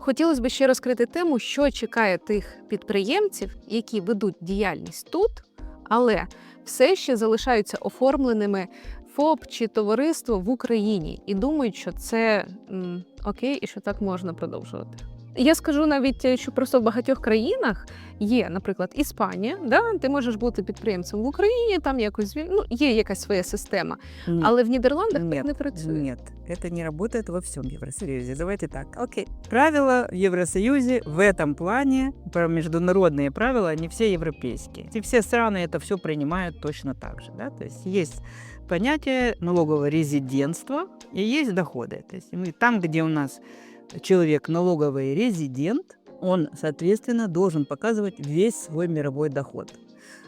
Хотілося б ще розкрити тему, що чекає тих підприємців, які ведуть діяльність тут, але все ще залишаються оформленими ФОП чи товариство в Україні і думають, що це окей і що так можна продовжувати. Я скажу навіть, що просто в багатьох країнах є, наприклад, Іспанія, да? Ти можеш бути підприємцем в Україні, там якось, є якась своя система, але в Нідерландах так не працює. Нет, это не работает во всем Евросоюзе. Давайте так. Окей. Правила в Евросоюзе в этом плане, про международные правила, они все европейские. И все страны это все принимают точно так же. Да? То есть понятие налогового резидентства и есть доходы. То есть там, где у нас человек налоговый резидент, он, соответственно, должен показывать весь свой мировой доход.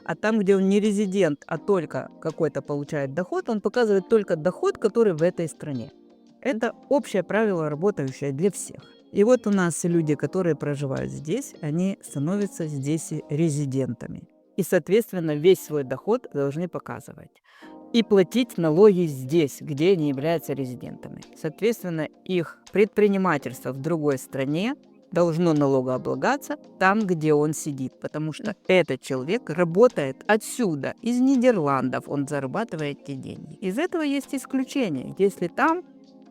А там, где он не резидент, а только какой-то получает доход, он показывает только доход, который в этой стране. Это общее правило, работающее для всех. И вот у нас люди, которые проживают здесь, они становятся здесь резидентами. И, соответственно, весь свой доход должны показывать. И платить налоги здесь, где они являются резидентами. Соответственно, их предпринимательство в другой стране должно налогооблагаться там, где он сидит, потому что этот человек работает отсюда, из Нидерландов он зарабатывает эти деньги. Из этого есть исключение, если там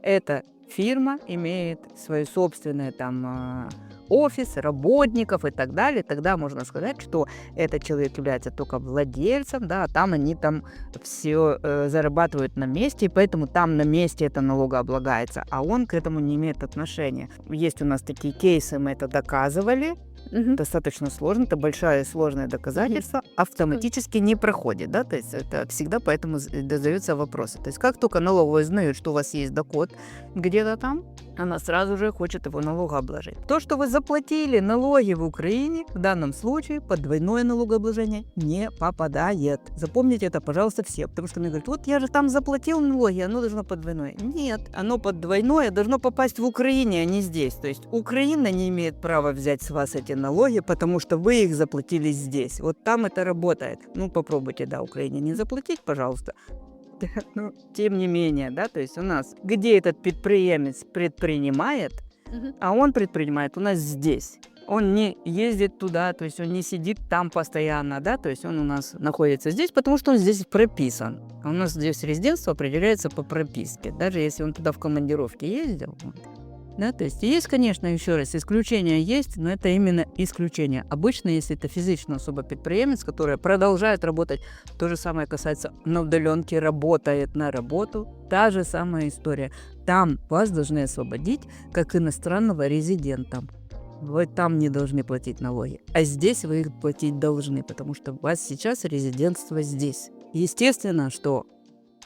эта фирма имеет свое собственное там офис, работников и так далее, тогда можно сказать, что этот человек является только владельцем, да, а там они там все зарабатывают на месте, и поэтому там на месте это налогооблагается, а он к этому не имеет отношения. Есть у нас такие кейсы, мы это доказывали, достаточно сложно, это большое сложное доказательство, автоматически не проходит, да, то есть это всегда поэтому задаются вопросы. То есть как только налоговая узнает, что у вас есть доход где-то там, она сразу же хочет его налогообложить. То, что вы заплатили налоги в Украине, в данном случае под двойное налогообложение не попадает. Запомните это, пожалуйста, все, потому что мне говорят, вот я же там заплатил налоги, оно должно под двойное. Нет, оно под двойное должно попасть в Украине, а не здесь. То есть Украина не имеет права взять с вас эти налоги, потому что вы их заплатили здесь. Вот там это работает. Ну, попробуйте, да, Украине не заплатить, пожалуйста. Но, тем не менее, да, то есть у нас, где этот предприемец предпринимает, а он предпринимает у нас здесь. Он не ездит туда, то есть он не сидит там постоянно, да, то есть он у нас находится здесь, потому что он здесь прописан. А у нас здесь резидентство определяется по прописке, даже если он туда в командировке ездил. Да, то есть есть, конечно, еще раз, исключения есть, но это именно исключение. Обычно, если это физическая особа-предприемец, которая продолжает работать, то же самое касается на удаленке, работает на работу, та же самая история. Там вас должны освободить как иностранного резидента. Вы там не должны платить налоги, а здесь вы их платить должны, потому что у вас сейчас резидентство здесь. Естественно, что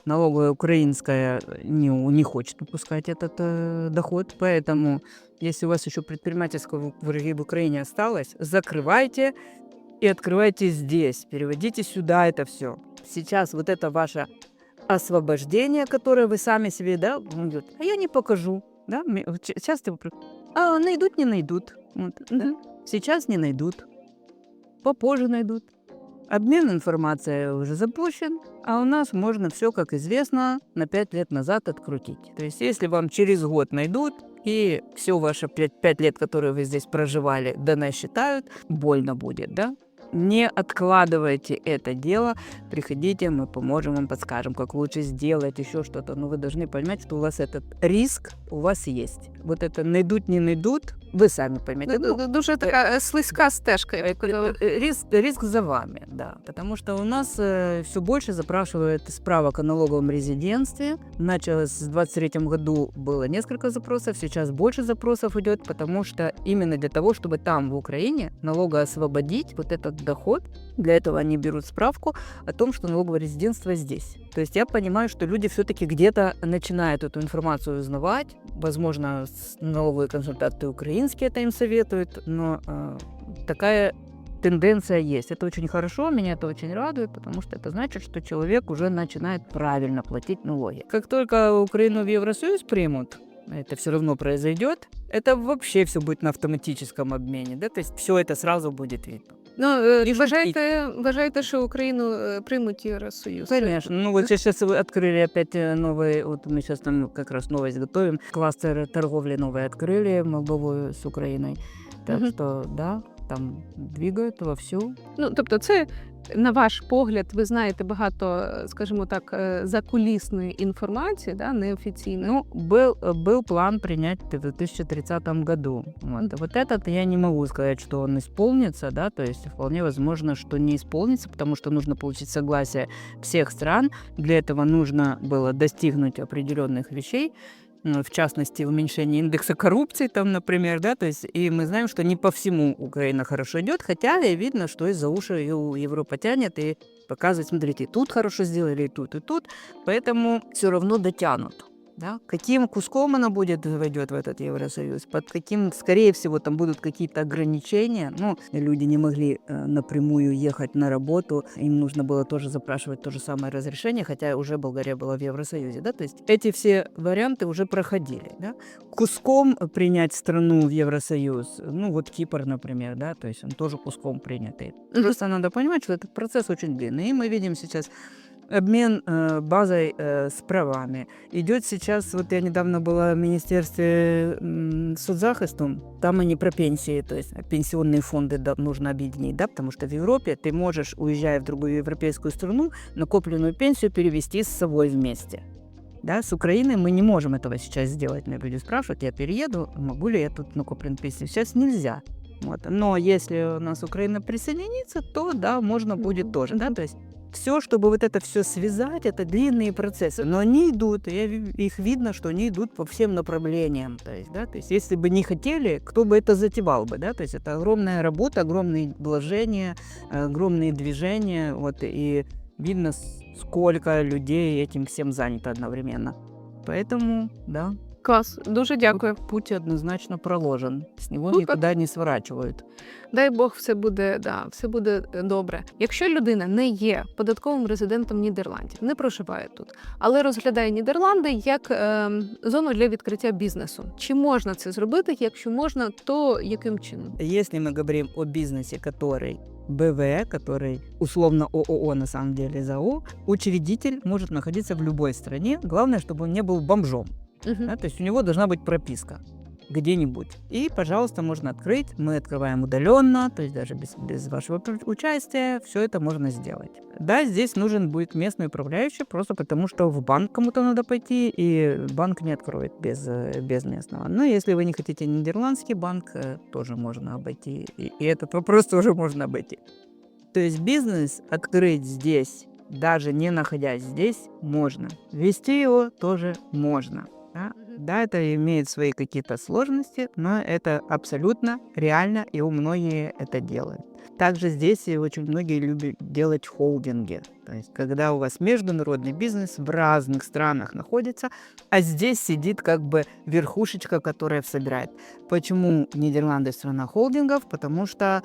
налоговая украинская не хочет выпускать этот доход, поэтому, если у вас еще предпринимательского в Украине осталось, закрывайте и открывайте здесь, переводите сюда это все. Сейчас вот это ваше освобождение, которое вы сами себе, да, говорят, а я не покажу, да, часто найдут, не найдут, вот, да? Сейчас не найдут, попозже найдут. Обмен информацией уже запущен, а у нас можно все, как известно, на 5 лет назад открутить. То есть, если вам через год найдут, и все ваши 5 лет, которые вы здесь проживали, насчитают, больно будет, да? Не откладывайте это дело, приходите, мы поможем вам, подскажем, как лучше сделать, еще что-то. Но вы должны понимать, что у вас этот риск у вас есть. Вот это найдут, не найдут, ви самі поймете. Дуже така слизька стежка. Риск за вами, да. Потому что у нас все больше запрашивают справок о налоговом резидентстве. Началось в 2023 году было несколько запросов, сейчас больше запросов идет, потому что именно для того, чтобы там, в Украине, налогоосвободить вот этот доход, для этого они берут справку о том, что налоговое резидентство здесь. То есть я понимаю, что люди все-таки где-то начинают эту информацию узнавать, возможно, налоговые консультанты украинские это им советуют, но такая тенденция есть. Это очень хорошо, меня это очень радует, потому что это значит, что человек уже начинает правильно платить налоги. Как только Украину в Евросоюз примут, это все равно произойдет, это вообще все будет на автоматическом обмене, да, то есть все это сразу будет видно. Вважаєте, що Україну приймуть Євросоюз? Конечно. Ну вот сейчас открыли опять новый, вот мы сейчас там как раз новость готовим. Кластер торговли новый открыли Молдову с Украиной. Так что, да, там двигают вовсю. Ну, тобто це, на ваш погляд, ви знаєте багато, скажімо так, закулісної інформації, да, неофіційної. Ну, был план принять в 2030 году. Вот этот я не могу сказать, что он исполнится, да, то есть вполне возможно, что не исполнится, потому что нужно получить согласие всех стран. Для этого нужно было достигнуть определенных вещей, в частности, уменьшение индекса коррупции, там, например, да, то есть, и мы знаем, что не по всему Украина хорошо идет, хотя и видно, что из-за уши ее Европа тянет и показывает, смотрите, и тут хорошо сделали, и тут, поэтому все равно дотянут. Да? Каким куском она войдет в этот Евросоюз, под каким, скорее всего, там будут какие-то ограничения. Ну, люди не могли напрямую ехать на работу, им нужно было тоже запрашивать то же самое разрешение, хотя уже Болгария была в Евросоюзе. Да? То есть эти все варианты уже проходили. Да? Куском принять страну в Евросоюз, ну вот Кипр, например, да, то есть он тоже куском принятый. Просто надо понимать, что этот процесс очень длинный, и мы видим сейчас обмен базой с правами. Идет сейчас, вот я недавно была в Министерстве соцзахисту, там они про пенсии, то есть пенсионные фонды нужно объединить, да, потому что в Европе ты можешь, уезжая в другую европейскую страну, накопленную пенсию перевести с собой вместе. Да, с Украиной мы не можем этого сейчас сделать. Меня люди спрашивают, я перееду, могу ли я тут накопленную пенсию? Сейчас нельзя. Вот. Но если у нас Украина присоединится, то да, можно будет тоже, да, то есть все, чтобы вот это все связать, это длинные процессы, но они идут, и их видно, что они идут по всем направлениям, то есть, да, то есть если бы не хотели, кто бы это затевал бы, да, то есть это огромная работа, огромные вложения, огромные движения, вот, и видно, сколько людей этим всем занято одновременно, поэтому, да. Клас, дуже дякую. Путь однозначно проложен, з нього Супер. нікуди не сворачують. Дай Бог, все буде добре. Якщо людина не є податковим резидентом Нідерландів, не проживає тут, але розглядає Нідерланди як зону для відкриття бізнесу. Чи можна це зробити? Якщо можна, то яким чином? Если мы говорим о бизнесе, который БВ, который условно ООО, на самом деле ЗАО, учредитель может находиться в любой стране. Главное, чтобы он не был бомжом. Да, то есть у него должна быть прописка где-нибудь. И, пожалуйста, можно открыть. Мы открываем удаленно, то есть даже без вашего участия. Все это можно сделать. Да, здесь нужен будет местный управляющий, просто потому что в банк кому-то надо пойти, и банк не откроет без местного. Но если вы не хотите нидерландский банк, тоже можно обойти. И этот вопрос тоже можно обойти. То есть бизнес открыть здесь, даже не находясь здесь, можно. Вести его тоже можно. Да, это имеет свои какие-то сложности, но это абсолютно реально, и многие это делают. Также здесь очень многие любят делать холдинги. То есть, когда у вас международный бизнес в разных странах находится, а здесь сидит как бы верхушечка, которая собирает. Почему Нидерланды страна холдингов? Потому что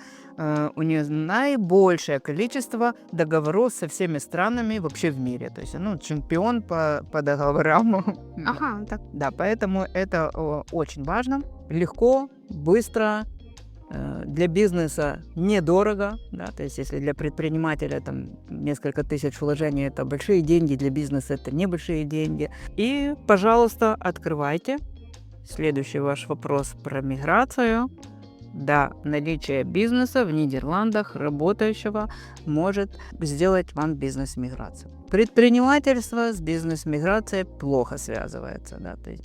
у нее наибольшее количество договоров со всеми странами вообще в мире. То есть, чемпион по договорам. Ага, так. Да, поэтому это очень важно. Легко, быстро. Для бизнеса недорого, да, то есть если для предпринимателя там несколько тысяч вложений это большие деньги, для бизнеса это небольшие деньги. И, пожалуйста, открывайте. Следующий ваш вопрос про миграцию. Да, наличие бизнеса в Нидерландах, работающего, может сделать вам бизнес-миграцию. Предпринимательство с бизнес-миграцией плохо связывается, да, то есть.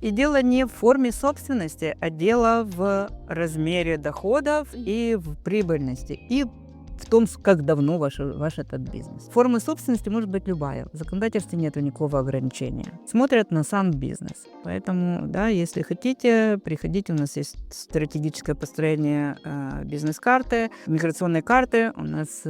И дело не в форме собственности, а дело в размере доходов и в прибыльности, и в том, как давно ваш этот бизнес. Форма собственности может быть любая. В законодательстве нет никакого ограничения. Смотрят на сам бизнес. Поэтому, да, если хотите, приходите. У нас есть стратегическое построение бизнес-карты, миграционной карты. У нас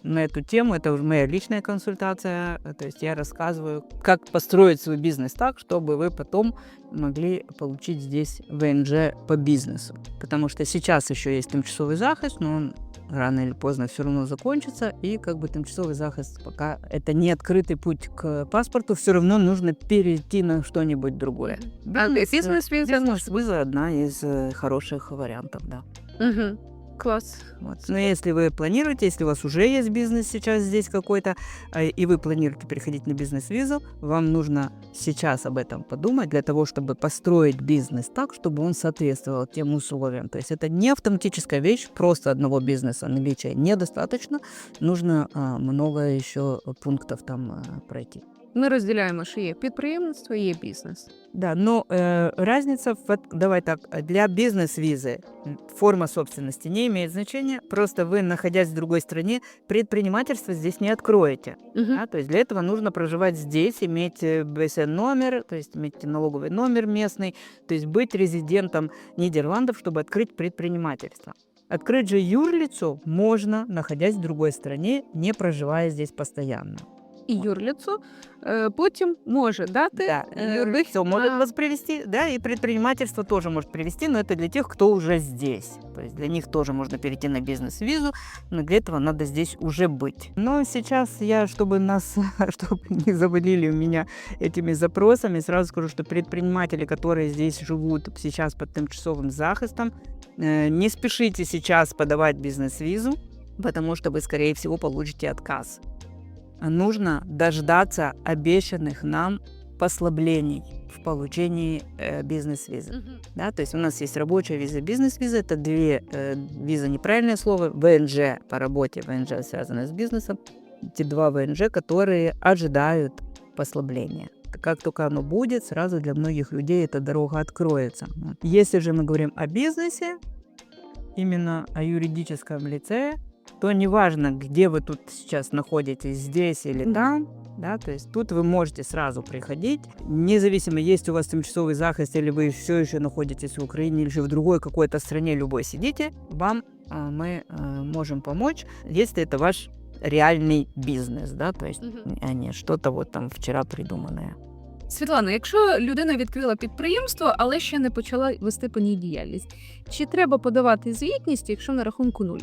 на эту тему, это уже моя личная консультация, то есть я рассказываю, как построить свой бизнес так, чтобы вы потом могли получить здесь ВНЖ по бизнесу. Потому что сейчас еще есть тимчасовый захист, но он рано или поздно все равно закончится, и как бы тимчасовый захист, пока это не открытый путь к паспорту, все равно нужно перейти на что-нибудь другое. Бизнес-виза одна из хороших вариантов, да. Угу. Клас. Вот. Но если вы планируете, если у вас уже есть бизнес сейчас здесь какой-то, и вы планируете переходить на бизнес-визу, вам нужно сейчас об этом подумать для того, чтобы построить бизнес так, чтобы он соответствовал тем условиям. То есть это не автоматическая вещь, просто одного бизнеса наличия недостаточно, нужно много еще пунктов там пройти. Ми розділяємо, що є підприємництво і є бізнес. Да, но разница, давай так, для бизнес-визы форма собственности не имеет значения, просто вы, находясь в другой стране, предпринимательство здесь не откроете. Да? То есть для этого нужно проживать здесь, иметь БСН-номер, то есть иметь налоговый номер местный, то есть быть резидентом Нидерландов, чтобы открыть предпринимательство. Открыть же юрлицо можно, находясь в другой стране, не проживая здесь постоянно. І юрлицо потім може дати Юрлицо может вас привести, да, и предпринимательство тоже может привести, но это для тех, кто уже здесь. То есть для них тоже можно перейти на бизнес-визу, но для этого надо здесь уже быть. Но сейчас я, чтобы не завалили меня этими запросами, сразу скажу, что предприниматели, которые здесь живут сейчас под тимчасовым захистом, не спешите сейчас подавать бизнес-визу, потому что вы, скорее всего, получите отказ. Нужно дождаться обещанных нам послаблений в получении бизнес-визы. Да, то есть у нас есть рабочая виза, бизнес-виза. Это две визы, неправильное слово, ВНЖ по работе, ВНЖ связанное с бизнесом. Эти два ВНЖ, которые ожидают послабления. Как только оно будет, сразу для многих людей эта дорога откроется. Если же мы говорим о бизнесе, именно о юридическом лице, то неважно, где вы тут сейчас находитесь, здесь или там, да, то есть тут вы можете сразу приходить, независимо, есть у вас тимчасовый захист, или вы все еще находитесь в Украине, или же в другой какой-то стране любой сидите, вам мы можем помочь, если это ваш реальный бизнес, да, то есть а не что-то вот там вчера придуманное. Світлана, якщо людина відкрила підприємство, але ще не почала вести по ній діяльність, чи треба подавати звітність, якщо на рахунку нуль?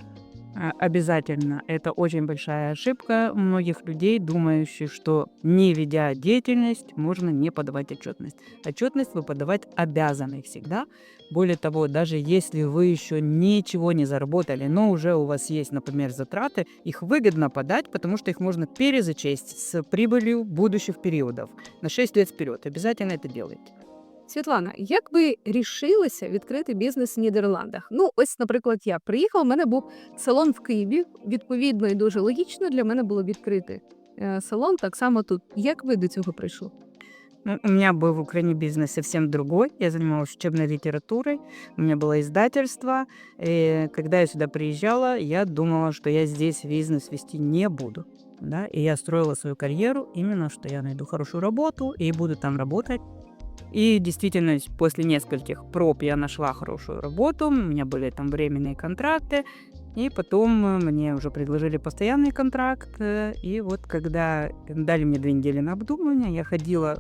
Обязательно. Это очень большая ошибка многих людей, думающих, что не ведя деятельность, можно не подавать отчетность. Отчетность вы подавать обязаны всегда. Более того, даже если вы еще ничего не заработали, но уже у вас есть, например, затраты, их выгодно подать, потому что их можно перезачесть с прибылью будущих периодов на 6 лет вперед. Обязательно это делайте. Світлана, як ви рішилися відкрити бізнес в Нідерландах? Ну, ось, наприклад, я приїхала, у мене був салон в Києві, відповідно і дуже логічно для мене було відкрити салон так само тут. Як ви до цього прийшли? Ну, у меня был в Украине бизнес совсем другой. Я занималась учебной литературой, у меня было издательство. И когда я сюда приезжала, я думала, что я здесь бизнес вести не буду. Да? И я строила свою карьеру именно, что я найду хорошую работу и буду там работать. И действительно, после нескольких проб я нашла хорошую работу, у меня были там временные контракты, и потом мне уже предложили постоянный контракт. И вот когда дали мне 2 недели на обдумывание, я ходила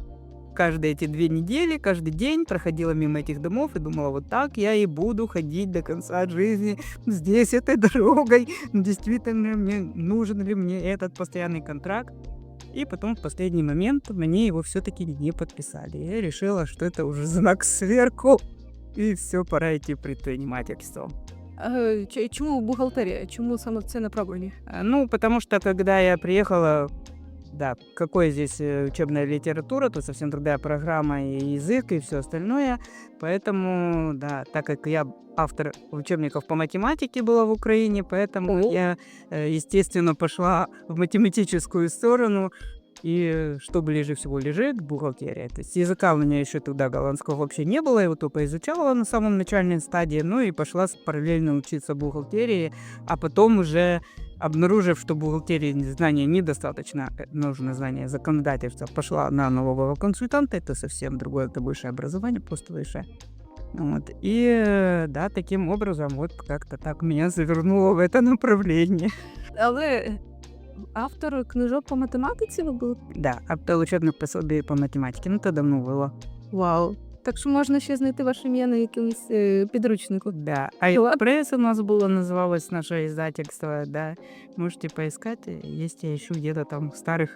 каждые эти 2 недели, каждый день проходила мимо этих домов и думала, вот так я и буду ходить до конца жизни здесь, этой дорогой. Действительно, нужен ли мне этот постоянный контракт? И потом в последний момент мне его все-таки не подписали. Я решила, что это уже знак сверху, и все, пора идти в предпринимательство. Чому бухгалтерія? Чому саме це направлення? Ну, потому что когда я приехала, да, какой здесь учебная литература, то совсем другая программа и язык, и все остальное. Поэтому, да, так как я автор учебников по математике была в Украине, поэтому я, естественно, пошла в математическую сторону. И что ближе всего лежит, бухгалтерия. То есть языка у меня еще тогда голландского вообще не было, я его только изучала на самом начальной стадии, ну и пошла параллельно учиться бухгалтерии, а потом уже, обнаружив, что бухгалтерии знания недостаточно, нужно знание законодательства, пошла на налогового консультанта, это совсем другое, это высшее образование, просто высшее. Вот. И да, таким образом вот как-то так меня завернуло в это направление. Але автор книжок по математиці ви були? Да, автор учебных пособий по математике, ну это давно было. Вау. Так що можна ще знайти ваше ім'я на якомусь підручнику. Да, а пресс у нас было, называлось наше издательство, да. Можете поискать, если я ищу где-то там в старых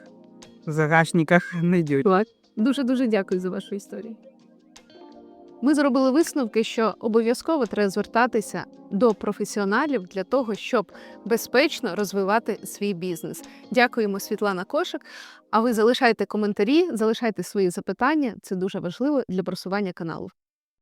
загашниках найдете. Дуже-дуже дякую за вашу історію. Ми зробили висновки, що обов'язково треба звертатися до професіоналів для того, щоб безпечно розвивати свій бізнес. Дякуємо, Світлана Кошик. А ви залишайте коментарі, залишайте свої запитання. Це дуже важливо для просування каналу.